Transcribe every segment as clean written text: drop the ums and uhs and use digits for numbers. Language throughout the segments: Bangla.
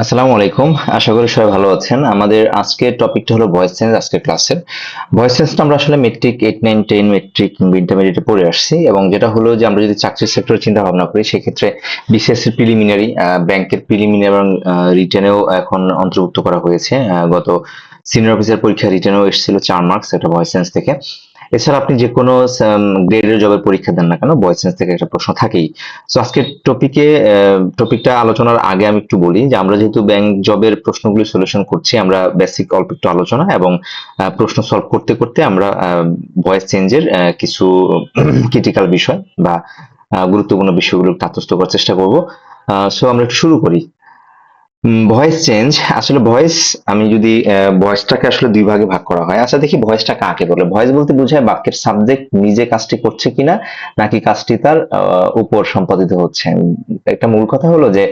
আসসালামু আলাইকুম। আশা করি সবাই ভালো আছেন। আমাদের আজকের টপিকটা হলো ভয়েস চেঞ্জ। আজকের ক্লাসের ভয়েস চেঞ্জটা আমরা আসলে মেট্রিক 8, 9, 10 মেট্রিক কিংবা ইন্টারমিডিয়েটে পড়ে আসছি, এবং যেটা হলো যে আমরা যদি চাকরির সেক্টরে চিন্তা ভাবনা করি সেক্ষেত্রে বিসিএস এর প্রিলিমিনারি, ব্যাংকের প্রিলিমিনারি এবং রিটেনেও এখন অন্তর্ভুক্ত করা হয়েছে। গত সিনিয়র অফিসার পরীক্ষা রিটেনেও এসেছিল 4 মার্কস একটা ভয়েস চেঞ্জ থেকে। এছাড়া আপনি যে কোনো গ্রেডের জবের পরীক্ষা দেন না কেন, ভয়েস চেঞ্জ থেকে একটা প্রশ্ন থাকেই। সো আজকের টপিকটা আলোচনার আগে আমি একটু বলি যে আমরা যেহেতু ব্যাংক জবের প্রশ্নগুলি সলিউশন করছি, আমরা বেসিক অল্প একটু আলোচনা এবং প্রশ্ন সলভ করতে করতে আমরা ভয়েস চেঞ্জের কিছু ক্রিটিক্যাল বিষয় বা গুরুত্বপূর্ণ বিষয়গুলো তাত্ত্বস্থ করার চেষ্টা করব। সো আমরা একটু শুরু করি। ভয়েস চেঞ্জ আসলে ভয়েস, আমি যদি ভয়েসটাকে আসলে দুই ভাগে ভাগ করা হয়। আচ্ছা দেখি ভয়েসটা কাকে বলে। ভয়েস বলতে বোঝায় বাক্যের সাবজেক্ট নিজে কাজটি করছে কিনা, নাকি কাজটি তার উপর সম্পাদিত হচ্ছে। একটা মূল কথা হলো যে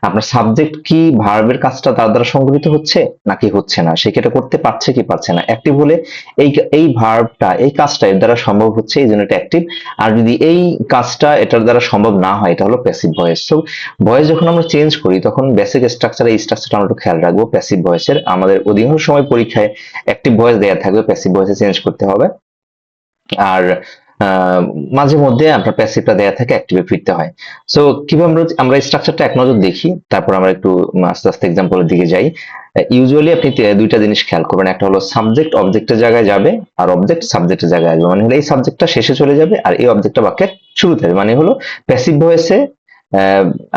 আপনার সাবজেক্ট কি ভার্বের কাজটা তার দ্বারা সংগঠিত হচ্ছে নাকি হচ্ছে না, সে কি এটা করতে পারছে কি পারছে না। অ্যাক্টিভ হলে এই এই ভার্বটা, এই কাজটা এর দ্বারা সম্ভব হচ্ছে, এই জন্য এটা অ্যাক্টিভ। আর যদি এই কাজটা এটার দ্বারা সম্ভব না হয়, এটা হলো প্যাসিভ ভয়েস। সো ভয়েস যখন আমরা চেঞ্জ করি তখন বেসিক স্ট্রাকচার, এই স্ট্রাকচারটা আমরা একটু খেয়াল রাখবো। প্যাসিভ ভয়েসের আমাদের অধিকাংশ সময় পরীক্ষায় অ্যাক্টিভ ভয়েস দেওয়া থাকবে, প্যাসিভ ভয়েসে চেঞ্জ করতে হবে। আর মাঝে মধ্যে আপনার প্যাসিভটা দেয়া থাকে, অ্যাক্টিভে ফিরতে হয়। সো কিভাবে আমরা স্ট্রাকচারটা এক নজর দেখি, তারপর আমরা একটু আস্তে আস্তে এক্সাম্পলের দিকে যাই। ইউজুয়ালি আপনি দুইটা জিনিস খেয়াল করবেন, একটা হলো সাবজেক্ট অবজেক্টের জায়গায় যাবে, আর অবজেক্ট সাবজেক্টের জায়গায় আসবে। মানে হলো এই সাবজেক্টটা শেষে চলে যাবে আর এই অবজেক্টটা বাক্যের শুরুতে আসবে। মানে হলো প্যাসিভ ভয়েসে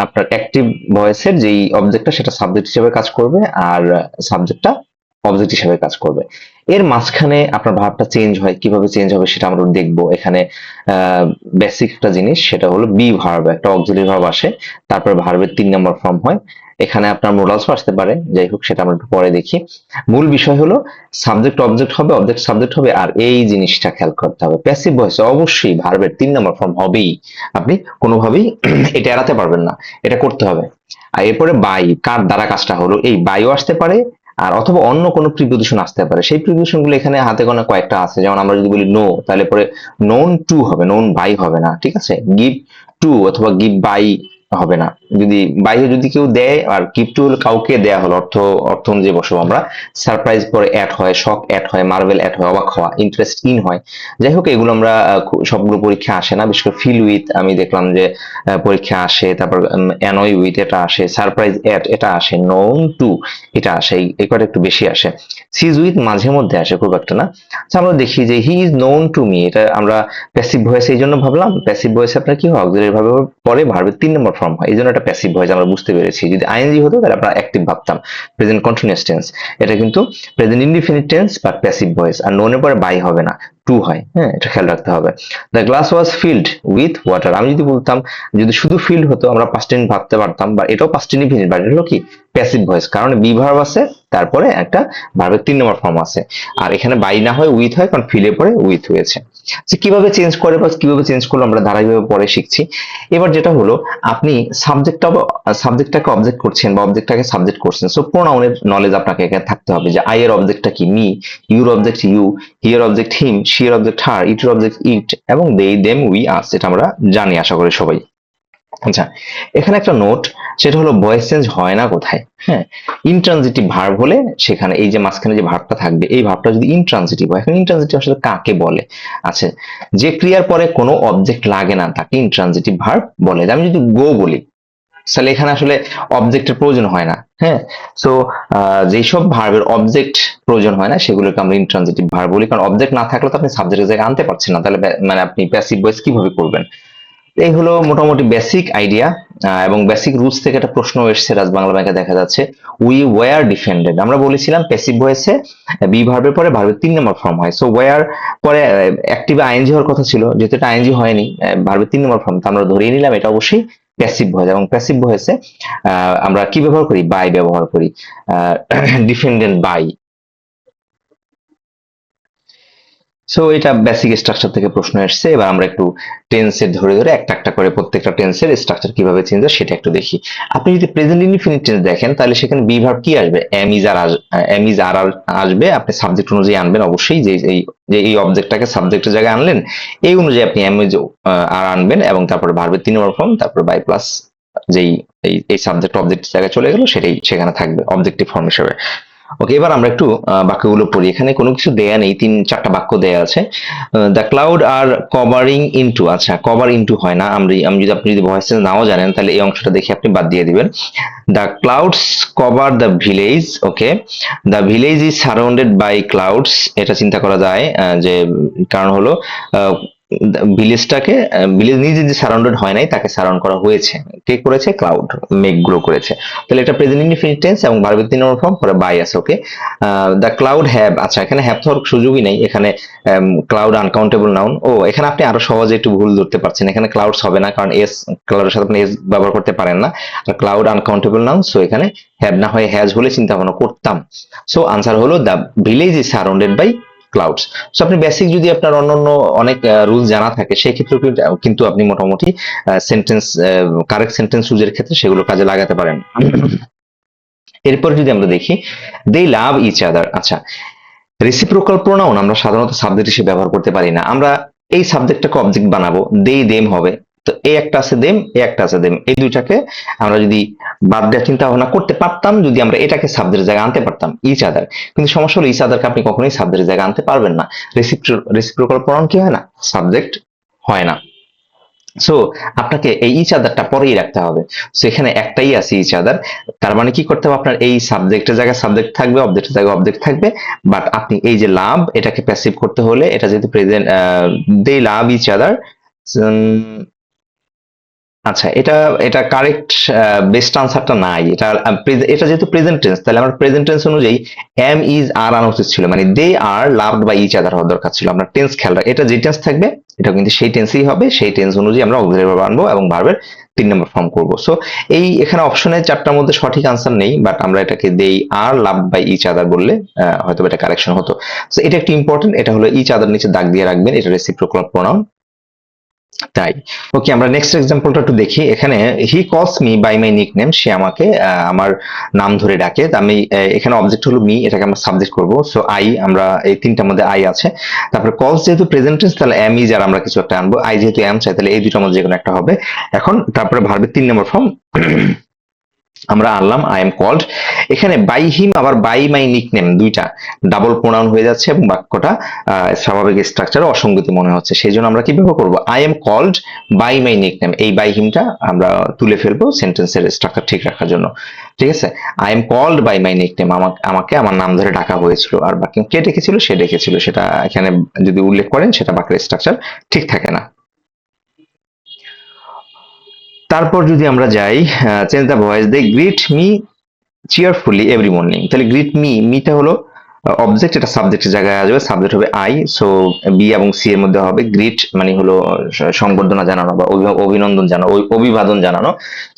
আপনার অ্যাক্টিভ ভয়েসের যেই অবজেক্টটা সেটা সাবজেক্ট হিসেবে কাজ করবে, আর সাবজেক্টটা অবজেক্ট হিসেবে কাজ করবে। এর মাঝখানে আপনার ভার্বটা চেঞ্জ হয়, কিভাবে চেঞ্জ হবে সেটা আমরা দেখবো এখানে। বেসিক একটা জিনিস সেটা হলো বি ভার্ব, একটা অক্সিলারি ভার্ব আসে, তারপর ভার্বের 3 নম্বর ফর্ম হয়। এখানে আপনার মোডালসও আসতে পারে, যাই হোক সেটা আমরা একটু পরে দেখি। মূল বিষয় হলো সাবজেক্ট অবজেক্ট হবে, অবজেক্ট সাবজেক্ট হবে, আর এই জিনিসটা খেয়াল করতে হবে। প্যাসিভ ভয়েসে অবশ্যই ভার্বের 3 নম্বর ফর্ম হবেই, আপনি কোনোভাবেই এটা এড়াতে পারবেন না, এটা করতে হবে। আর এরপরে বাই, কার দ্বারা কাজটা হলো, এই বাইও আসতে পারে, আর অথবা অন্য কোনো প্রিপোজিশন আসতে পারে। সেই প্রিপোজিশন গুলো এখানে হাতে গোনা কয়েকটা আছে। যেমন আমরা যদি বলি নো, তাহলে পরে নোন টু হবে, নোন বাই হবে না, ঠিক আছে। গিভ টু অথবা গিভ বাই হবে না। যদি বাইরে যদি কেউ দেয়, আর গিভ টু হলো কাউকে দেয়া হলো, অর্থ অনুযায়ী বসবো আমরা। সারপ্রাইজ পরে অ্যাড হয়, শক অ্যাড হয়, মার্ভেল অ্যাড হয়, অবাক হওয়া, ইন্টারেস্ট ইন হয়। যাই হোক এগুলো আমরা সবগুলো পরীক্ষা আসে না, বিশেষ করে ফিল উইথ আমি দেখলাম যে পরীক্ষা আসে, তারপর অ্যানয় উইথ এটা আসে, সারপ্রাইজ অ্যাট এটা আসে, নোন টু এটা আসে, এই কটা একটু বেশি আসে। সিজ উইথ মাঝে মধ্যে আসে, খুব একটা না। আচ্ছা আমরা দেখি যে he is known to me, এটা আমরা প্যাসিভ ভয়েস এই জন্য ভাবলাম। প্যাসিভ ভয়েসে আপনার কি হয়, অক্সিলারি ভাবে পরে ভার্বের 3 নম্বর ফর্ম হয়, এই জন্য এটা প্যাসিভ ভয়েস আমরা বুঝতে পেরেছি। যদি আইএনজি হতো তাহলে আমরা অ্যাক্টিভ ভাবতাম, প্রেজেন্ট কন্টিনিউয়াস টেন্স। এটা কিন্তু present indefinite tense but passive voice. আর নোনের পরে বাই হবে না, টু হয়। হ্যাঁ, এটা খেয়াল রাখতে হবে। The glass was filled with water, আমি যদি বলতাম, যদি শুধু ফিল্ড হতো আমরা পাস্ট টেন্স ভাবতে পারতাম, বা এটাও পাস্ট ইনডিফিনিট, বাট এটা হলো কি প্যাসিভ ভয়েস, কারণ বি ভার্ব আছে, তারপরে একটা ভার্বের 3 নম্বর ফর্ম আছে। আর এখানে বাই না হয় উইথ হয়, কারণ ফিলে পরে উইথ হয়েছে। যে কিভাবে চেঞ্জ করে বা কিভাবে চেঞ্জ করলো আমরা ধারাবাহিকভাবে পরে শিখছি। এবার যেটা হলো, আপনি সাবজেক্টটাকে অবজেক্ট করছেন বা অবজেক্টটাকে সাবজেক্ট করছেন। সো প্রোনাউনের নলেজ আপনাকে এখানে থাকতে হবে, যে আই এর অবজেক্টটা কি মি, ইউর অবজেক্ট ইউ, হি এর অবজেক্ট হিম, শি এর অবজেক্ট হার, ইট এর অবজেক্ট ইট, এবং দে দেম উই আস, এটা আমরা জানি আশা করি সবাই। আচ্ছা, এখানে একটা নোট, সেটা হলো ভয়েস চেঞ্জ হয় না কোথায়। হ্যাঁ, ইনট্রানজিটিভ ভার্ব হলে সেখানে এই যে মাঝখানে যে ভার্বটা থাকবে, এই ভার্বটা যদি ইনট্রানজিটিভ হয়। এখন ইনট্রানজিটিভ আসলে কাকে বলে? আচ্ছা, যে ক্রিয়ার পরে কোনো অবজেক্ট লাগে না তাকে ইনট্রানজিটিভ ভার্ব বলে। আমি যদি গো বলি তাহলে এখানে আসলে অবজেক্টের প্রয়োজন হয় না। হ্যাঁ, সো যেসব ভার্বের অবজেক্ট প্রয়োজন হয় না সেগুলোকে আমরা ইনট্রানজিটিভ ভার্ব বলি, কারণ অবজেক্ট না থাকলে তো আপনি সাবজেক্টের জায়গায় আনতে পারছেন না, তাহলে মানে আপনি প্যাসিভ ভয়েস কিভাবে করবেন। এই হলো মোটামুটি বেসিক আইডিয়া। এবং বেসিক রুলস থেকে একটা প্রশ্ন এসেছে রাজ বাংলা ব্যাংকে, দেখা যাচ্ছে উই ওয়ার ডিফেন্ডেড। আমরা বলেছিলাম প্যাসিভ ভয়েসে বি ভার্বের পরে ভার্বের 3 নম্বর ফর্ম হয়। সো ওয়ার পরে অ্যাক্টিভ আইএনজি হওয়ার কথা ছিল, যেহেতু এটা আইএনজি হয়নি, ভার্বের 3 নম্বর ফর্ম, তো আমরা ধরিয়ে নিলাম এটা অবশ্যই প্যাসিভ ভয়েস। এবং প্যাসিভ ভয়েসে আমরা কি ব্যবহার করি, বাই ব্যবহার করি, ডিফেন্ডেন্ট বাই। সো এটা বেসিক স্ট্রাকচার থেকে প্রশ্ন এসছে। এবার আমরা একটু টেন্সের ধরে ধরে একটা একটা করে প্রত্যেকটা টেন্সের স্ট্রাকচার কিভাবে চেঞ্জ হয় সেটা একটু দেখি। আপনি যদি প্রেজেন্ট ইনডিফিনিট টেন্স দেখেন তাহলে সেখানে বি ভার্ব কি আসবে, am is are, am is are আসবে। আপনি সাবজেক্ট অনুযায়ী আনবেন অবশ্যই, যে এই অবজেক্টটাকে সাবজেক্টের জায়গায় আনলেন, এই অনুযায়ী আপনি এম ইজ আর আনবেন, এবং তারপরে ভার্বের 3 নম্বর ফর্ম, তারপর বাই প্লাস যেই এই সাবজেক্ট অবজেক্ট জায়গায় চলে গেল সেটাই সেখানে থাকবে অবজেক্টিভ ফর্ম হিসেবে। ওকে, এবার আমরা একটু বাক্যগুলো পড়ি। এখানে কোনো কিছু দেয়া নেই, 3-4টা বাক্য দেয়া আছে। The cloud are covering into, আচ্ছা কভার ইনটু হয় না, আমি যদি আপনি যদি ভয়েস নাও জানেন তাহলে এই অংশটা দেখে আপনি বাদ দিয়ে দিবেন। The clouds cover the village, okay, the village is surrounded by clouds, এটা চিন্তা করা যায় যে কারণ হলো ভিলেজটাকে, ভিলেজ নিজে যে সারাউন্ডেড হয় নাই তাকে সারাউন্ড করা হয়েছে, কে করেছে? ক্লাউড, মেঘগুলো করেছে। তাহলে এটা প্রেজেন্ট ইনডিফিনিট টেন্স এবং ভার্বের 3 নম্বর ফর্ম পরে বাই আছে। ওকে, দ্য ক্লাউড হ্যাভ, আচ্ছা এখানে হ্যাভ তো সুযোগই নেই, এখানে ক্লাউড আনকাউন্টেবল নাউন। ও এখানে আপনি আরো সহজে একটু ভুল ধরতে পারছেন, এখানে ক্লাউডস হবে না কারণ এস, ক্লাউডের সাথে আপনি এস ব্যবহার করতে পারেন না, আর ক্লাউড আনকাউন্টেবল নাউন, সো এখানে হ্যাভ না হয় হ্যাজ হলে চিন্তা ভাবনা করতাম। সো আনসার হলো the village is surrounded by clouds. So আপনি বেসিক যদি আপনার অন্যান্য অনেক রুলস জানা থাকে সেই ক্ষেত্রে কিন্তু আপনি মোটামুটি সেন্টেন্স, কারেক্ট সেন্টেন্স ইউজের ক্ষেত্রে সেগুলো কাজে লাগাতে পারেন। এরপর যদি আমরা দেখি দে লাভ ইচ আদার, আচ্ছা রেসিপ্রোকাল প্রোনাউন আমরা সাধারণত সাবজেক্ট হিসেবে ব্যবহার করতে পারি না, আমরা এই সাবজেক্টটাকে অবজেক্ট বানাবো, দে দেম হবে। তো এই একটা আছে দেম, এই একটা আছে দেম, এই দুইটাকে আমরা যদি বাদ দেওয়ার চিন্তা ভাবনা করতে পারতাম, যদি আমরা এটাকে সাবজেক্টের জায়গায় আনতে পারতাম ইচ আদার, কিন্তু সমস্যা হলো ইচ আদারকে আপনি কখনোই সাবজেক্টের জায়গায় আনতে পারবেন না। রেসিপ্রোকাল প্রোনাউন কি হয় না? সাবজেক্ট হয় না। সো আপনাকে এই ইচ আদারটা পরেই রাখতে হবে। সো এখানে একটাই আছে ইচ আদার, তার মানে কি করতে হবে? আপনার এই সাবজেক্টের জায়গায় সাবজেক্ট থাকবে, অবজেক্টের জায়গায় অবজেক্ট থাকবে, বাট আপনি এই যে লাভ, এটাকে প্যাসিভ করতে হলে এটা যেহেতু প্রেজেন্ট, দে লাভ ইচ আদার, আচ্ছা এটা এটা কারেক্ট বেস্ট আনসারটা নাই, এটা এটা যেহেতু প্রেজেন্ট টেন্স, তাহলে আমার প্রেজেন্ট টেন্স অনুযায়ী এম ইজ আর আনা উচিত ছিল, মানে দে আর লাভড বাই ইচ আদার হওয়ার দরকার ছিল। আমরা টেন্স খেয়াল রাখি, এটা যে টেন্স থাকবে এটা কিন্তু সেই টেন্সই হবে, সেই টেন্স অনুযায়ী আমরা অক্সিলারি ভার্ব আনবো এবং ভার্বের 3 নম্বর ফর্ম করব। সো এই এখানে অপশনে 4টার মধ্যে সঠিক আনসার নেই, বাট আমরা এটাকে দে আর লাভড বাই ইচ আদার বললে হয়তো এটা কারেকশন হতো। সো এটা একটু ইম্পর্টেন্ট, এটা হলো ইচ আদার নিচে দাগ দিয়ে রাখবেন, এটা রেসিপ্রোকাল প্রোনাউন। তাই ওকে, আমরা নেক্সট এক্সাম্পলটা একটু দেখি। এখানে he calls me by my nickname, সে আমাকে আমার নাম ধরে ডাকে। আমি এখানে অবজেক্ট হলো মি, এটাকে আমরা সাবজেক্ট করব। সো আই, আমরা এই 3টার মধ্যে আই আছে। তারপরে কলস যেহেতু প্রেজেন্ট টেন্স, তাহলে এম ইজ আর আমরা কিছু একটা আনবো। আই যেহেতু এম চাই, তাহলে এই দুটোর মধ্যে যেকোনো একটা হবে। এখন তারপরে ভার্বের 3 নম্বর ফর্ম আমরা আনলাম আই এম কল্ড। এখানে বাই হিম আবার বাই মাই নিকনেম দুইটা ডাবল প্রোনাউন হয়ে যাচ্ছে এবং বাক্যটা স্বাভাবিক স্ট্রাকচারে অসঙ্গতি মনে হচ্ছে, সেই জন্য আমরা কি ব্যবহার করবো? I am called by my nickname, এই বাই হিমটা আমরা তুলে ফেলবো সেন্টেন্সের স্ট্রাকচার ঠিক রাখার জন্য। ঠিক আছে, I am called by my nickname, আমাকে আমার নাম ধরে ডাকা হয়েছিল। আর বাকি কে ডেকেছিল? সে ডেকেছিল, সেটা এখানে যদি উল্লেখ করেন সেটা বাক্যের স্ট্রাকচার ঠিক থাকে না। তারপর যদি আমরা যাই change the voice, they greet me cheerfully every morning, তাহলে গ্রিট মি, মিটা হলো অবজেক্ট, এটা সাবজেক্টের জায়গায় আসবে, সাবজেক্ট হবে আই, সো বি এবং সি এর মধ্যে হবে গ্রিট, মানে হলো সংবর্ধনা জানানো বা অভিনন্দন জানানো, অভিবাদন জানানো।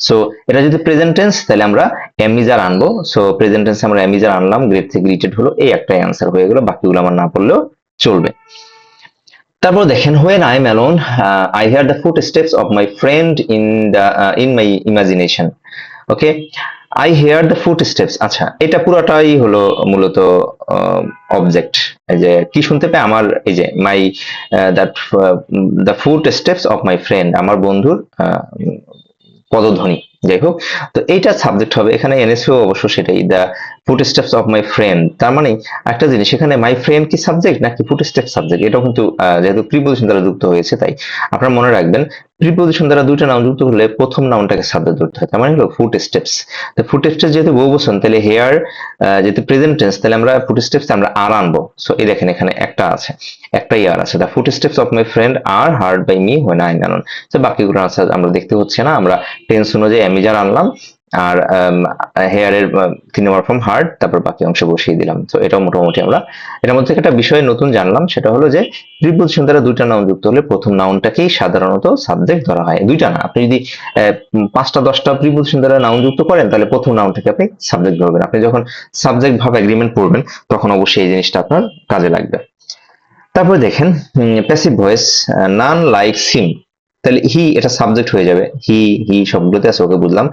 সো এটা যদি প্রেজেন্ট টেন্স, তাহলে আমরা এমিজার আনবো। সো প্রেজেন্ট টেন্সে আমরা এমিজার আনলাম, গ্রিট থেকে গ্রিটেড হলো, এই একটাই অ্যান্সার হয়ে গেল, বাকিগুলো আমার না পড়লেও চলবে। তারপর দেখেন when I am alone, I hear the footsteps of my friend in my imagination. Okay, I hear the foot steps, আচ্ছা এটা পুরোটাই হলো মূলত অবজেক্ট। এই যে কি শুনতে পাই? আমার এই যে my that the foot steps of my friend, আমার বন্ধুর পদধ্বনি, যাই হোক। তো এইটা সাবজেক্ট হবে, এখানে এনএসও অবশ্য সেটাই, the footsteps of my friend, তার মানে একটা জিনিস, এখানে মাই ফ্রেন্ড কি সাবজেক্ট নাকি ফুটস্টেপ সাবজেক্ট, এটাও কিন্তু যেহেতু প্রিপোজিশন দ্বারা যুক্ত হয়েছে, তাই আপনারা মনে রাখবেন প্রিপোজিশন দ্বারা দুইটা নাউন যুক্ত হলে প্রথম নাউনটাকে সাবজেক্ট ধরতে হয়, তার মানে হলো ফুটস্টেপস। তো ফুটস্টেপস যেহেতু বহুবচন, তাহলে হেয়ার যেহেতু প্রেজেন্ট টেন্স, তাহলে আমরা ফুটস্টেপস আমরা আর আনবো। সো এই দেখেন এখানে একটা আছে, একটাই আর আছে, the footsteps of my friend are heard by me when I am alone। তো বাকিগুলো আনসার আমরা দেখতে হচ্ছে না, আমরা টেন্স অনুযায়ী এমিজার আনলাম আর হেয়ারের 3 নম্বর ফর্ম হার্ড, তারপর বাকি অংশ বসিয়ে দিলাম। তো এটাও মোটামুটি আমরা এটার মধ্যে একটা বিষয় নতুন জানলাম, সেটা হলো যে প্রিপোজিশন দ্বারা দুইটা নাউন যুক্ত হলে প্রথম নাউনটাকেই সাধারণত সাবজেক্ট ধরা হয়, দুইটা না, আপনি যদি 5টা-10টা প্রিপোজিশন দ্বারা নাউন যুক্ত করেন তাহলে প্রথম নাউনটাকে আপনি সাবজেক্ট ধরবেন। আপনি যখন সাবজেক্ট ভাবে এগ্রিমেন্ট পড়বেন তখন অবশ্যই এই জিনিসটা আপনার কাজে লাগবে। তারপরে দেখেন প্যাসিভ ভয়েস, নান লাইকস হিম, তাহলে হি এটা সাবজেক্ট হয়ে যাবে, হি শব্দতে আছে, ওকে বুঝলাম।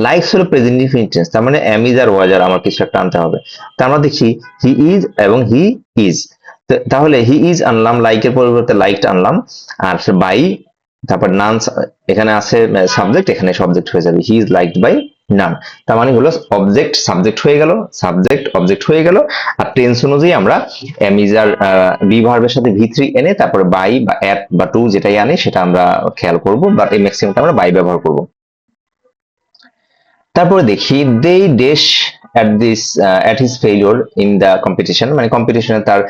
লাইকস হলো প্রেজেন্ট ইনফিনিট টেন্স, তার মানে এম ইজ আর ওয়াজ আর আমার কিছু একটা আনতে হবে। তা আমরা দেখি হি ইজ এবং হি ইজ, তাহলে হি ইজ আনলাম, লাইকের পরিবর্তে লাইকড আনলাম, আর বাই তারপর নান, এখানে আছে সাবজেক্ট, এখানে সাবজেক্ট হয়ে যাবে হি ইজ লাইকড বাই নান। তার মানে হলো অবজেক্ট সাবজেক্ট হয়ে গেল, সাবজেক্ট অবজেক্ট হয়ে গেল, আর টেন্স অনুযায়ী আমরা এম ইজ আর বি ভার্বের সাথে ভি থ্রি এনে তারপরে বাই বা অ্যাট বা টু যেটাই আনি সেটা আমরা খেয়াল করব, বাট এই ম্যাক্সিমামটা আমরা বাই ব্যবহার করব। তারপরে দেখি they dash at this at his failure in the competition, মানে কম্পিটিশনে তার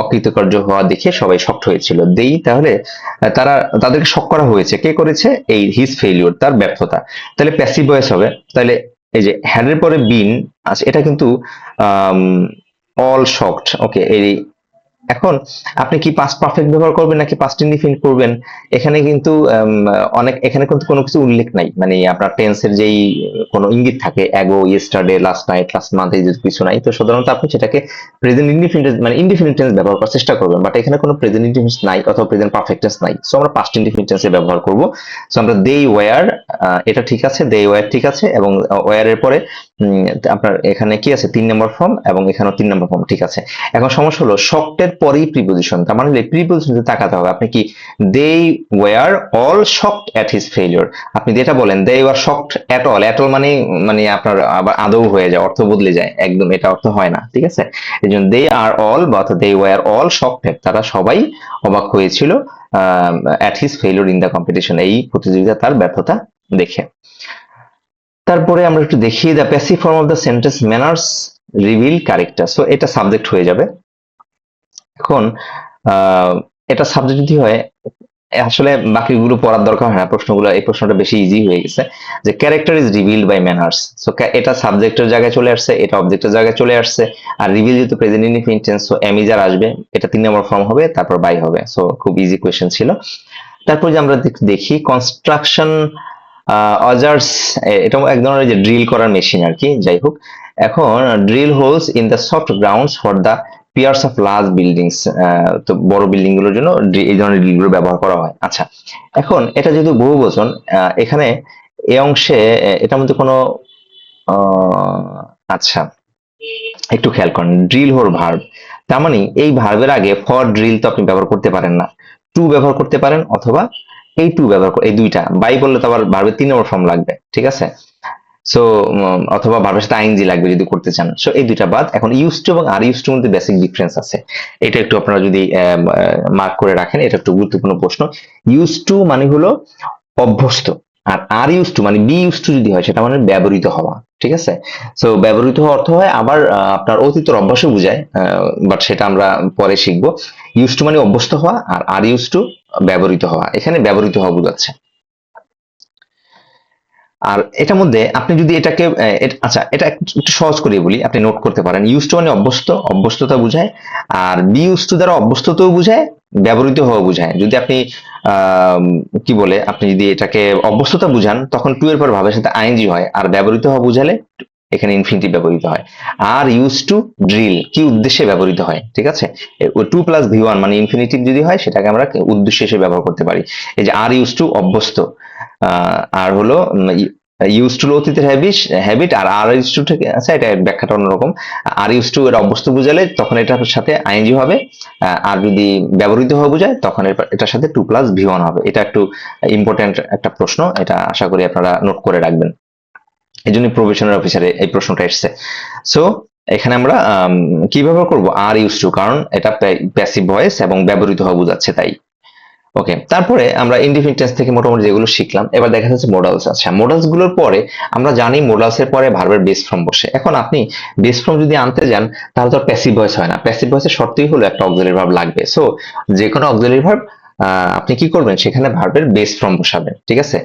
অকৃতকার্য হওয়া দেখে সবাই শকড হয়েছিল। দেই তাহলে তারা, তাদেরকে শক করা হয়েছে, কে করেছে? এই হিজ ফেইলিওর, তার ব্যর্থতা। তাহলে প্যাসিভ ভয়েস হবে। তাহলে এই যে হ্যাডের পরে বিন আছে, এটা কিন্তু অল শকড। ওকে, এই এখন আপনি কি পাস্ট পারফেক্ট ব্যবহার করবেন নাকি পাস্ট ইনডিফিনিট করবেন, এখানে কিন্তু অনেক, এখানে কিন্তু কোনো কিছু উল্লেখ নাই, মানে আপনার টেন্সের যেই কোনো ইঙ্গিত থাকে ago, yesterday, last night, last month, এই যে কিছু নাই, তো সাধারণত আপনি সেটাকে প্রেজেন্ট ইনডিফিনিট মানে ইনডিফিনিট টেন্স ব্যবহার করার চেষ্টা করবেন, বাট এখানে কোনো প্রেজেন্ট ইনডিফিনিট নাই অথবা প্রেজেন্ট পারফেক্ট টেন্স নাই, সো আমরা পাস্ট ইনডিফিনিট টেন্সে ব্যবহার করব। সো আমরা দে ওয়্যার, এটা ঠিক আছে, দে ওয়্যার ঠিক আছে, এবং ওয়্যার এর পরে আপনার এখানে কি আছে 3 নম্বর ফর্ম, এবং এখানেও 3 নম্বর ফর্ম ঠিক আছে। এখন সমস্যা হলো শকটের পরেই প্রিপোজিশন, তার মানে প্রিপোজিশনতে তাকাতে হবে। আপনি কি they were all shocked at his failure, আপনি যেটা বলেন they were shocked at all, at all মানে মানে আপনার আবার আদৌ হয়ে যায়, অর্থ বদলে যায় একদম, এটা অর্থ হয় না, ঠিক আছে। এই জন্য দে আর অল বা দে ওয়্যার অল শকড, তারা সবাই অবাক হয়েছিল at his failure in the competition, এই প্রতিযোগিতা তার ব্যর্থতা দেখে। তারপরে আমরা একটু দেখি the passive form of the sentence manners reveal character, so এটা সাবজেক্ট হয়ে যাবে। এখন এটা সাবজেক্ট যদি হয়, আসলে বাকিগুলো পড়ার দরকার হয় না, প্রশ্নগুলো, এই প্রশ্নটা বেশি ইজি হয়ে গেছে, যে character is revealed by manners, so এটা সাবজেক্টের জায়গায় চলে আসছে, এটা অবজেক্টের জায়গায় চলে আসছে, আর রিভিল যেহেতু প্রেজেন্ট ইনডিফিনিট টেন্স, সো এমিজার আসবে, এটা 3 নম্বর ফর্ম হবে, তারপর বাই হবে, সো খুব ইজি কোয়েশ্চেন ছিল। তারপর যে আমরা দেখি কনস্ট্রাকশন অজার্স, এটা এক ধরনের যে ড্রিল করার মেশিন আর কি, যাই হোক। এখন drill holes in the soft grounds for the piers of large buildings, তো বড় বিল্ডিং গুলোর জন্য এই ধরনের ড্রিল গুলো ব্যবহার করা হয়। আচ্ছা, এখন এটা যেহেতু বহুবচন, এখানে এই অংশে এটার মধ্যে কোনো আচ্ছা একটু খেয়াল করেন, ড্রিল হোর ভার্ব, তার মানে এই ভার্বের আগে ফর ড্রিল তো আপনি ব্যবহার করতে পারেন না, টু ব্যবহার করতে পারেন, অথবা এই টু ব্যবহার এই দুইটা, বাই বললে তো আবার ভার্বের 3 নম্বর ফর্ম লাগবে, ঠিক আছে। সো অথবা ভার্বের সাথে আইএনজি লাগবে যদি করতে চান, সো এই দুইটা বাদ। এখন ইউজ টু এবং আর ইউজ টু মধ্যে বেসিক ডিফারেন্স আছে, এটা একটু আপনারা যদি মার্ক করে রাখেন, এটা একটু গুরুত্বপূর্ণ প্রশ্ন। ইউজ টু মানে হলো অভ্যস্ত, আর আর ইউজ টু মানে বি ইউজ টু যদি হয় সেটা মানে ব্যবহৃত হওয়া, ঠিক আছে। সো ব্যবহৃত হওয়া অর্থ হয় আবার আপনার অতীতের অভ্যাসও বোঝায়, বাট সেটা আমরা পরে শিখবো। ইউজ টু মানে অভ্যস্ত হওয়া, আর আর ইউজ টু ব্যবহৃত হওয়া, এখানে ব্যবহৃত হওয়া বোঝাচ্ছে। আর এটার মধ্যে আপনি যদি এটাকে আচ্ছা এটা একটু সহজ করে বলি, আপনি নোট করতে পারেন, ইউজ টু মানে অভ্যস্ত, অভ্যস্ততা বোঝায়, আর বি ইউজ টু দ্বারা অভ্যস্ততাও বোঝায়, ব্যবহৃত হওয়া বোঝায়। যদি আপনি কি বলে, আপনি যদি এটাকে অভ্যস্ততা বুঝান তখন টু এর পর ভাবের সাথে আইএনজি হয়, আর ব্যবহৃত হওয়া বুঝালে এখানে ইনফিনিটিভ ব্যবহৃত হয়। আর ইউজ টু ড্রিল কি উদ্দেশ্যে ব্যবহৃত হয়, ঠিক আছে। টু প্লাস ভি ওয়ান মানে ইনফিনিটিভ যদি হয় সেটাকে আমরা উদ্দেশ্য হিসেবে ব্যবহার করতে পারি। এই যে আর ইউজ টু অভ্যস্ত, আর হলো ইউজ টু অতীতের হ্যাবিট, আর আর ইউজ টু থেকে আছে, এটা ব্যাখ্যাটা অন্যরকম। আর ইউজ টু এর অভ্যস্ত বুঝালে তখন এটার সাথে আইএনজি হবে, আর যদি ব্যবহৃত হওয়া বোঝায় তখন এটার সাথে টু প্লাস ভি ওয়ান হবে। এটা একটু ইম্পর্টেন্ট একটা প্রশ্ন, এটা আশা করি আপনারা নোট করে রাখবেন, এই জন্য প্রবেশনারি অফিসারে এই প্রশ্নটা এসছে। সো এখানে আমরা কি ব্যবহার করব, আর ইউজ টু, কারণ এটা প্যাসিভ ভয়েস এবং ব্যবহৃত হওয়া বোঝাচ্ছে তাই। ওকে, তারপরে আমরা ইনডিফিনিট টেন্স থেকে মোটামুটি যেগুলো শিখলাম, এবার দেখা যাচ্ছে মডালস। আচ্ছা, মডালস গুলোর পরে আমরা জানি মডালস এর পরে ভার্বের বেস ফর্ম বসে। এখন আপনি বেস ফর্ম যদি আনতে যান তাহলে তো প্যাসিভ ভয়েস হয় না, প্যাসিভ ভয়েসের শর্তই হলো একটা অক্সিলারি ভার্ব লাগবে। সো যে কোনো অক্সিলারি ভার্ব আপনি কি করবেন, সেখানে ভার্বের বেস ফর্ম বসাবেন, ঠিক আছে।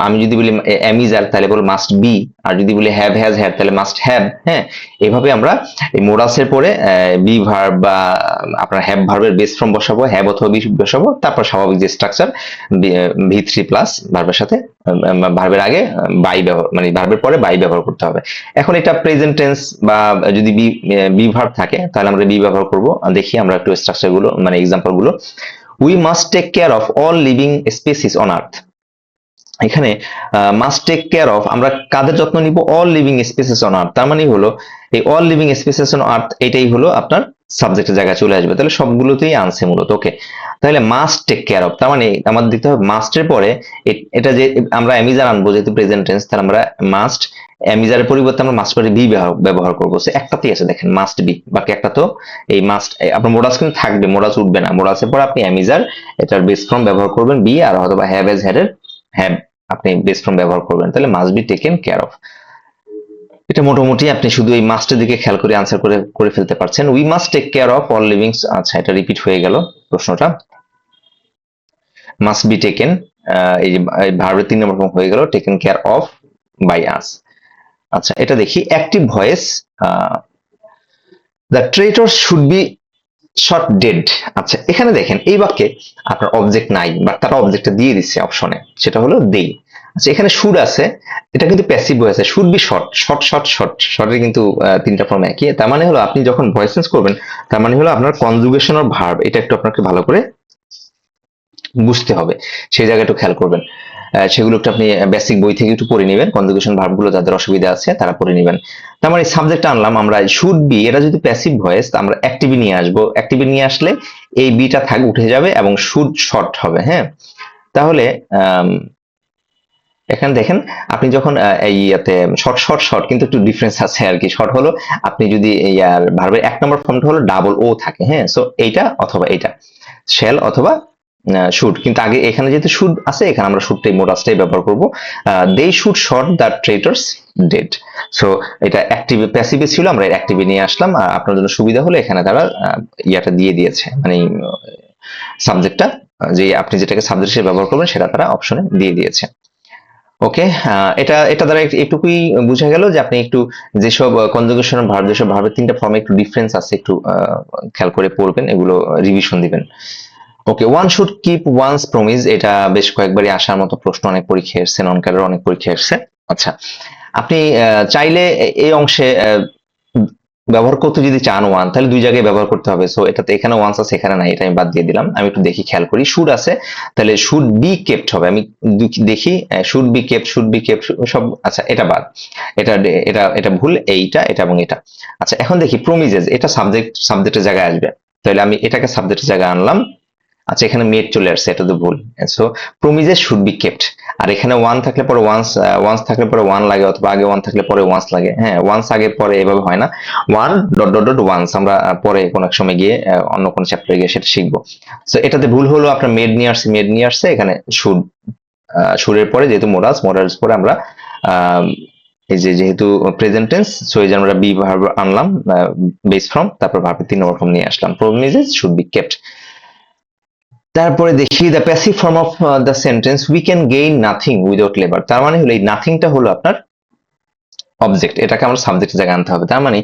আমি যদি বলি এম ইজ আর, তাহলে বল মাস্ট বি, আর যদি বলি হ্যাভ হ্যাজ হ্যাড, তাহলে মাস্ট হ্যাভ। হ্যাঁ, এভাবে আমরা এই মোডালস এর পরে বি ভার্ব বা আপনার হ্যাভ ভার্বের বেস ফর্ম বসাবো, হ্যাভ অথবা বি বসাবো, তারপর স্বাভাবিক যে স্ট্রাকচার ভি থ্রি প্লাস ভার্বের সাথে ভার্বের আগে বাই ব্যবহার, মানে ভার্বের পরে বাই ব্যবহার করতে হবে। এখন এটা প্রেজেন্ট টেন্স বা যদি বি ভার্ব থাকে তাহলে আমরা বি ব্যবহার করব। দেখি আমরা একটু স্ট্রাকচার গুলো, মানে এক্সাম্পল গুলো। We must take care of all living species on earth, এখানে মাস্ট টেক কেয়ার অফ, আমরা কাদের যত্ন নিব, all living species on earth, তার মানে হলো এই all living species on earth এটাই হলো আপনার সাবজেক্টের জায়গায় চলে আসবে, তাহলে সবগুলোতেই আনছে মূলত। ওকে, তাহলে মাস্ট টেক কেয়ার অফ, তার মানে আমাদের দিতে হবে মাস্টের পরে এটা যে আমরা অ্যামিজার আনবো যেহেতু প্রেজেন্ট টেন্স, তাহলে আমরা মাস্ট অ্যামিজারের পরিবর্তে আমরা মাস্ট করে বি ব্যবহার করবো। সো একটাতেই আছে দেখেন মাস্ট বি, বাকি একটা তো এই মাস্ট, আপনার মোডালস কিন্তু থাকবে, মোডালস উঠবে না। মোডালসের পর আপনি অ্যামিজার এটার বেস ফর্ম ব্যবহার করবেন বি, আর হয়তো বা হ্যাভ এজ হেড এর হ্যাভ আপনি বেস ফর্ম ব্যবহার করবেন, তাহলে must be taken care of. এটা মোটামুটি আপনি শুধু এই মাস্টের দিকে খেয়াল করে আনসার করে ফেলতে পারছেন। We must take care of all living, আচ্ছা এটা রিপিট হয়ে গেল প্রশ্নটা, মাস্ট বি টেকেন, এই যে ভার্বের 3 নম্বর ফর্ম হয়ে গেল, taken care of by us. আচ্ছা এটা দেখি, active voice, the traitor should be shot dead. আচ্ছা এখানে দেখেন এই বাক্যে আপনার অবজেক্ট নাই, বাট তারা অবজেক্টটা দিয়ে দিচ্ছে অপশনে, সেটা হলো দে। আচ্ছা এখানে শুড আছে, এটা কিন্তু passive voice, should be shot, শর্টের কিন্তু 3টা ফর্ম একই। তার মানে হলো আপনি যখন ভয়েস চেঞ্জ করবেন, তার মানে হলো আপনার কনজুগেশন অর ভার্ব, এটা একটু আপনাকে ভালো করে বুঝতে হবে, সেই জায়গাটা একটু খেয়াল করবেন। সেগুলো একটু আপনি বেসিক বই থেকে একটু পড়ে নেবেন, কনজুগেশন ভার্বগুলো যাদের অসুবিধা আছে তারা পড়ে নেবেন। তার মানে সাবজেক্ট আনলাম আমরা শুড বি, এটা যদি প্যাসিভ ভয়েস আমরা অ্যাক্টিভে নিয়ে আসবো, অ্যাক্টিভে নিয়ে আসলে এই বিটা উঠে যাবে এবং শুড শর্ট হবে। হ্যাঁ, তাহলে এখানে দেখেন আপনি যখন এই ইয়াতে শর্ট কিন্তু একটু ডিফারেন্স আছে আর কি। শর্ট হলো আপনি যদি ইয়ার ভার্বের 1 নম্বর ফর্মটা হলো ডাবল ও থাকে, হ্যাঁ, সো এইটা অথবা এইটা শ্যাল অথবা শুড, কিন্তু আগে এখানে যেহেতু শুড আছে এখানে আমরা শুডটাই মোডাসটাই ব্যবহার করব। They should shot the traitors dead. So এটা অ্যাক্টিভ প্যাসিভে ছিল, আমরা অ্যাক্টিভে নিয়ে আসলাম। আপনার জন্য সুবিধা হলো এখানে তারা ইয়াটা দিয়ে দিয়েছে, মানে সাবজেক্টটা যে আপনি যেটাকে সাবজেক্ট হিসেবে ব্যবহার করবেন সেটা তারা অপশনে দিয়ে দিয়েছে। ওকে, এটা এটা দ্বারা এটুকুই বোঝা গেল যে আপনি একটু যেসব কনজুগেশন ভার্ব, যেসব ভার্বের 3টা ফর্মে একটু ডিফারেন্স আছে একটু খেয়াল করে পড়বেন, এগুলো রিভিশন দিবেন। Okay, one should keep one's promise, এটা বেশ কয়েকবারই আসার মতো প্রশ্ন, অনেক পরীক্ষা এসছে, নন ক্যাডার অনেক পরীক্ষা এসছে। আচ্ছা আপনি চাইলে এই অংশে ব্যবহার করতে যদি চান ওয়ান, তাহলে 2 জায়গায় ব্যবহার করতে হবে। সো এটাতে এখানে ওয়ান্স আছে এখানে নাই, এটা আমি বাদ দিয়ে দিলাম। আমি একটু দেখি খেয়াল করি, শুড আছে তাহলে শুড বি কেপ্ট হবে, আমি দেখি শুড বি কেপ্ট সব, আচ্ছা এটা বাদ, এটা এটা এটা ভুল, এইটা এটা এবং এটা। আচ্ছা এখন দেখি প্রমিজেস, এটা সাবজেক্টের জায়গায় আসবে, তাহলে আমি এটাকে সাবজেক্টের জায়গায় আনলাম। আচ্ছা এখানে মেড চলে আসছে, এটা তো ভুল। So promises should be kept, আর এখানে ওয়ান থাকলে পরে ওয়ান্স থাকলে পরে ওয়ান লাগে, অথবা আগে ওয়ান থাকলে পরে ওয়ান্স লাগে। হ্যাঁ, ওয়ান্স আগে পরে এভাবে হয় না, one dot dot dot once, আমরা পরে কোন এক সময় গিয়ে অন্য কোন চ্যাপ্টারে গিয়ে সেটা শিখবো। সো এটাতে ভুল হলো, আপনার মেড নিয়ে আসছে এখানে শুড, শুডের পরে যেহেতু মোডালস পরে আমরা এই যে যেহেতু প্রেজেন্ট টেন্স, সো এই যে আমরা বি ভার্ব আনলাম বেস ফর্ম, তারপর ভার্বের 3 নম্বর ফর্ম নিয়ে আসলাম, প্রমিজেস শুড বি কেপ্ট। তারপরে দেখি the passive form of the sentence we can gain nothing without labour, তার মানে হলো এই নাথিংটা হলো আপনার অবজেক্ট, এটাকে আমরা সাবজেক্টের জায়গায় আনতে হবে। তার মানে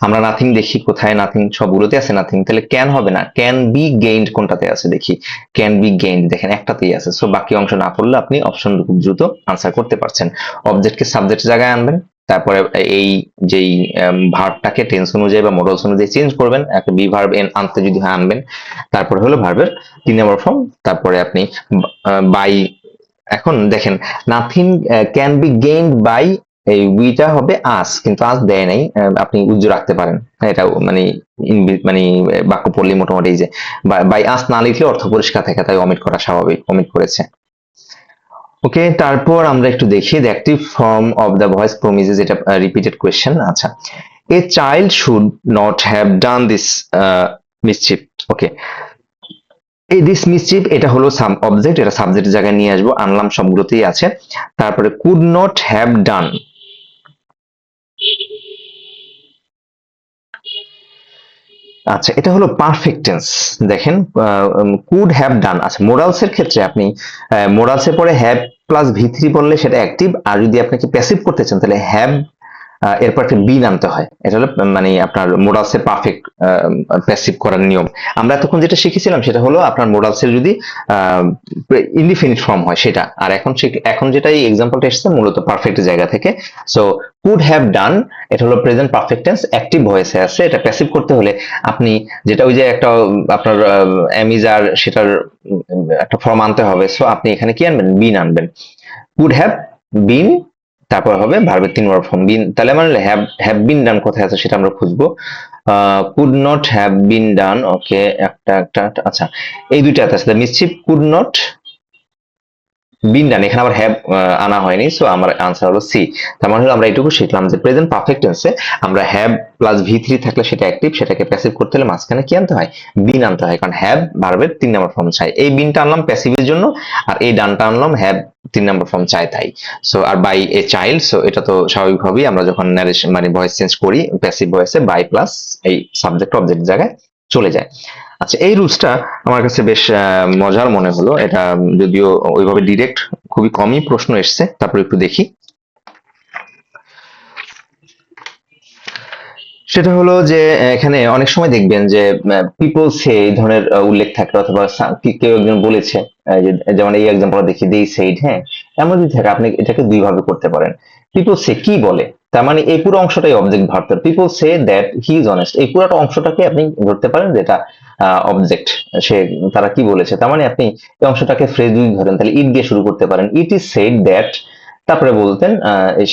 আমরা নাথিং দেখি কোথায়, নাথিং সবগুলোতে আছে নাথিং, তাহলে ক্যান হবে না, ক্যান বি গেইনড কোনটাতে আছে দেখি, ক্যান বি গেইনড দেখেন একটাতেই আছে। সো বাকি অংশ না পড়লে আপনি অপশন খুব দ্রুত আনসার করতে পারছেন। অবজেক্টকে সাবজেক্টের জায়গায় আনবেন, তারপরে এই যেই ভার্বটাকে টেন্স অনুযায়ী বা মডেলস অনুযায়ী চেঞ্জ করবেন, একটা বি ভার্ব আনতে যদি হয় আনবেন, তারপরে হলো ভার্বের 3 নম্বর ফর্ম, তারপরে আপনি বাই, এখন দেখেন nothing can be gained by, এই উইটা হবে আস, কিন্তু আস দেয় নাই, আপনি উজ্জ্ব রাখতে পারেন। এটা মানে মানে বাক্য পড়লে মোটামুটি এই যে বাই আস না লিখলে অর্থ পরিষ্কার থাকে, তাই অমিট করা স্বাভাবিক, অমিট করেছে। ওকে, তারপর আমরা একটু দেখি the active form of the voice promises, এটা রিপিটেড কোয়েশ্চেন। আচ্ছা, a child should not have done this mischief. Okay, এই দিস মিসচিফ এটা হলো সাম অবজেক্ট, এটা সাবজেক্টের জায়গায় নিয়ে আসবো, আনলাম সবগুলোতেই আছে। তারপরে কুড নট হ্যাভ ডান, আচ্ছা এটা হলো পারফেক্ট টেন্স। দেখেন কুড হ্যাভ ডান, আচ্ছা মোরালস এর ক্ষেত্রে আপনি মোরালস এর পরে হ্যাভ প্লাস ভি3 বললে সেটা অ্যাক্টিভ, আর যদি আপনাকে প্যাসিভ করতে চান তাহলে হ্যাভ এরপর একটা বি নামতে হয়, এটা হলো মানে আপনার মোডালস এর পারফেক্ট প্যাসিভ করার নিয়ম। আমরা এতক্ষণ যেটা শিখেছিলাম সেটা হলো আপনার মোডালস এর যদি ইনডিফিনিট ফর্ম হয় সেটা, আর এখন যেটা এই এক্সাম্পলটা এসেছে মূলত পারফেক্ট জায়গা থেকে। সো কুড হ্যাভ ডান এটা হলো প্রেজেন্ট পারফেক্ট টেন্স, অ্যাক্টিভ ভয়েসে আছে, এটা প্যাসিভ করতে হলে আপনি যেটা ওই যে একটা আপনার অ্যামিজার সেটার একটা ফর্ম আনতে হবে। সো আপনি এখানে কি আনবেন, বিন আনবেন, কুড হ্যাভ বিন তারপর হবে ভার্বের 3 নম্বর ফর্ম বিন, তাহলে মানে হ্যাভ বিন ডান কোথায় আছে সেটা আমরা খুঁজবো। কুড নট হ্যাভ বিন ডান, ওকে, একটা একটা আচ্ছা, এই দুইটা আছে, মিসচিফ কুড নট বিন ডান, এখানে আবার হ্যাভ আনা হয়নি, সো আমার আনসার হলো সি। তার মানে হলো আমরা এটুকু শিখলাম যে প্রেজেন্ট পারফেক্ট টেন্সে আমরা হ্যাভ প্লাস ভি3 থাকলে সেটা অ্যাক্টিভ, সেটাকে প্যাসিভ করতে হলে মাঝখানে কি আনতে হয়, বিন আনতে হয়, কারণ হ্যাভ ভার্বের 3 নম্বর ফর্ম চাই। এই বিনটা আনলাম প্যাসিভের জন্য, আর এই ডানটা আনলাম হ্যাভ 3 নম্বর ফর্ম চাই তাই। So are by a child, so এটা তো স্বাভাবিকভাবেই আমরা যখন ন্যারেশন মানে ভয়েস চেঞ্জ করি প্যাসিভ ভয়েসে বাই প্লাস এই সাবজেক্ট অবজেক্ট জায়গায় চলে যায়। আচ্ছা, এই রুলসটা আমার কাছে বেশ মজার মনে হলো, এটা যদিও ওইভাবে ডিরেক্ট খুবই কমই প্রশ্ন এসছে, তারপর একটু দেখি। সেটা হলো যে এখানে অনেক সময় দেখবেন যে পিপল সে এই ধরনের উল্লেখ থাকে, অথবা কেউ একজন বলেছে, যেমন এই এক্সাম্পল দেখি দেই সেইড, হ্যাঁ, এমন যদি থাকে আপনি এটাকে দুই ভাবে করতে পারেন। পিপল সে কি বলে, তার মানে এই পুরো অংশটাই object verb. People say that he is honest, এই পুরোটা অংশটাকে আপনি ধরতে পারেন যেটা অবজেক্ট, সে তারা কি বলেছে, তার মানে আপনি এই অংশটাকে ফ্রেজ যদি ধরেন তাহলে ইট দিয়ে শুরু করতে পারেন, ইট ইজ সেড দ্যাট, তারপরে বলতেন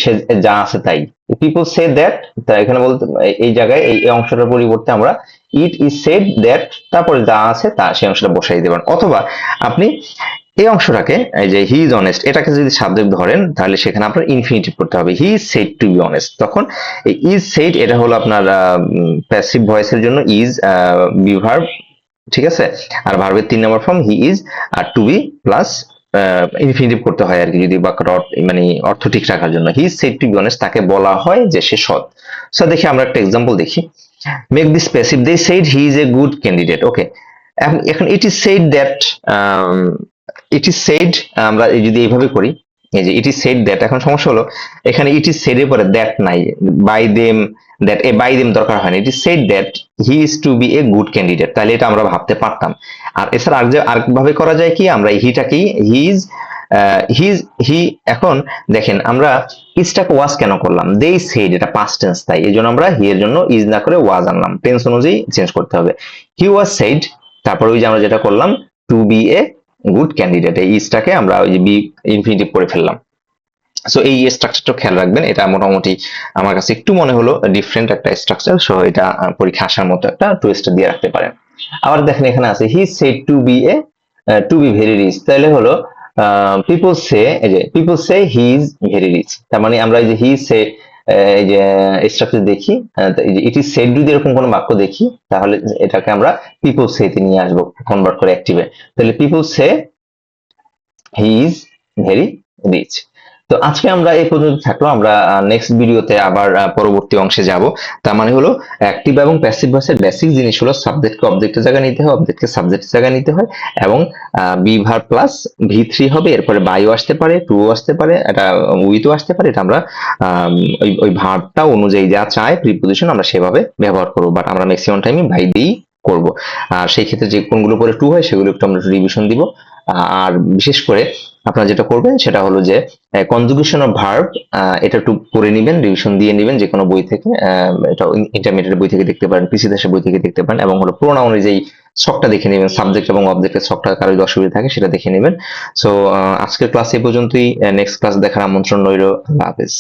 সে যা আছে তাই। পিপল সে দ্যাট, তা এখানে বলতে এই জায়গায় এই অংশটার পরিবর্তে আমরা ইট ইজ সেড দ্যাট, তারপরে যা আছে তা সেই অংশটা বসাই দেবেন। অথবা আপনি এই অংশটাকে এই যে হি ইজ অনেস্ট, এটাকে যদি সাবজেক্ট ধরেন তাহলে সেখানে আপনার ইনফিনিটিভ করতে হবে, he is said to be honest. তখন এই ইজ সেড এটা হলো আপনার প্যাসিভ ভয়েসের জন্য ইজ বি ভার্ব, ঠিক আছে, আর ভার্বের 3 নম্বর ফর্ম হি ইজ, আর টু বি প্লাস ইনফিনিটিভ করতে হয় আর কি, যদি বাক্যটা মানে অর্থ ঠিক রাখার জন্য। He is said to be honest, তাকে বলা হয় যে সে সৎ। সো দেখি আমরা একটা এক্সাম্পল দেখি। Make this passive, they said he is a good candidate, okay. এখন it is said that, it is said, আমরা যদি এইভাবে করি, এই যে ইট ইজ সেড দ্যাট, এখন সমস্যা হলো এখানে ইট ইজ সেড এর পরে দ্যাট নাই, by them, that a by them দরকার হয় না, it is said that he is to be a good candidate, তাহলে এটা আমরা ভাবতে পারতাম। আর এছাড়া আরেকভাবে করা যায় কি, আমরা হিটাকেই হি ইজ, হি, এখন দেখেন আমরা ইজটাকে ওয়াজ কেন করলাম, দে সেড এটা পাস্ট টেন্স, তাই এই জন্য আমরা হি এর জন্য ইজ না করে ওয়াজ আনলাম, টেন্স অনুযায়ী চেঞ্জ করতে হবে। হি ওয়াজ সেড, তারপর ওই যে আমরা যেটা করলাম to be a good candidate, এই ইজটাকে আমরা ওই যে বি ইনফিনিটিভ করে ফেললাম। সো এই স্ট্রাকচারটা খেয়াল রাখবেন, এটা মোটামুটি আমার কাছে একটু মনে হলো ডিফারেন্ট একটা স্ট্রাকচার, সো এটা পরীক্ষা আসার মতো একটা টুইস্ট দিয়ে রাখতে পারেন। আবার দেখেন এখানে আছে he said to be a, to be very rich, তাহলে হলো পিপল সে, এই যে people say he is very rich, তার মানে আমরা এই যে হি সে, এই যে স্ট্রাকচার দেখি, ইট ইজ সেড যদি এরকম কোনো বাক্য দেখি তাহলে এটাকে আমরা পিপল সে তে নিয়ে আসবো কনভার্ট করে অ্যাক্টিভে, তাহলে people say he is very rich. তো আজকে আমরা এই পর্যন্ত থাকলো, আমরা নেক্সট ভিডিওতে আবার পরবর্তী অংশে যাব। তার মানে হলো অ্যাক্টিভ এবং প্যাসিভ ভয়েসের বেসিক জিনিস হলো সাবজেক্টকে অবজেক্টের জায়গায় নিতে হয়, অবজেক্টকে সাবজেক্টের জায়গায় নিতে হয়, এবং বি ভার্ব প্লাস ভি3 হবে, এরপরে বাইও আসতে পারে, টু আসতে পারে, এটা উইথও আসতে পারে, এটা আমরা ওই ভার্বটা অনুযায়ী যা চাই প্রিপোজিশন আমরা সেভাবে ব্যবহার করবো, বাট আমরা ম্যাক্সিমাম টাইমে বাই দিয়েই করব। আর সেই ক্ষেত্রে যে কোনগুলো পরে টু হয় সেগুলো একটু আমরা রিভিশন দিব। আর বিশেষ করে আপনারা যেটা করবেন সেটা হলো যে কনজুগেশন অফ ভার্ব, এটা একটু পড়ে নেবেন, রিভিশন দিয়ে নেবেন যে কোনো বই থেকে, এটা ইন্টারমিডিয়েট বই থেকে দেখতে পারেন, পিসি দেশের বই থেকে দেখতে পারেন, এবং হলো প্রোনাউনের যেই ছকটা দেখে নেবেন, সাবজেক্ট এবং অবজেক্টের ছকটা কারো যদি অসুবিধা থাকে সেটা দেখে নেবেন। সো আজকের ক্লাস এই পর্যন্তই, নেক্সট ক্লাস দেখার আমন্ত্রণ রইল। আল্লাহ হাফেজ।